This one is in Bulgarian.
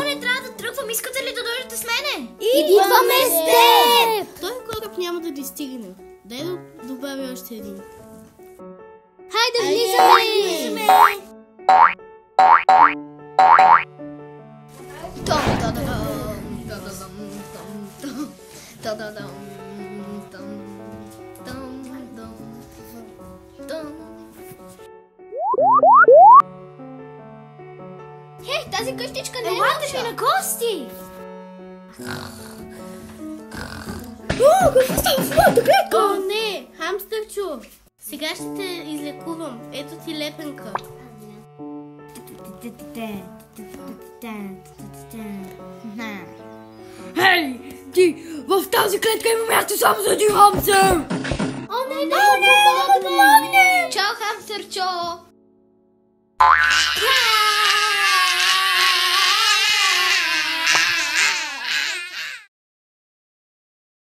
О, не трябва да тръгвам. Искате ли да дойдете с мене? Идваме с теб! Той кораб няма да ни стигне. Дай да добавя още един. Хайде, влизаме! Хей, тази къщичка не е лоша. На гости! Какво става в моята клетка? О, не! Хамстърчо! Сега ще те излекувам. Ето ти лепенка. Хей, ти в тази клетка има място само за един хамстър! О, не, да помогнем! Чао, хамстърчо!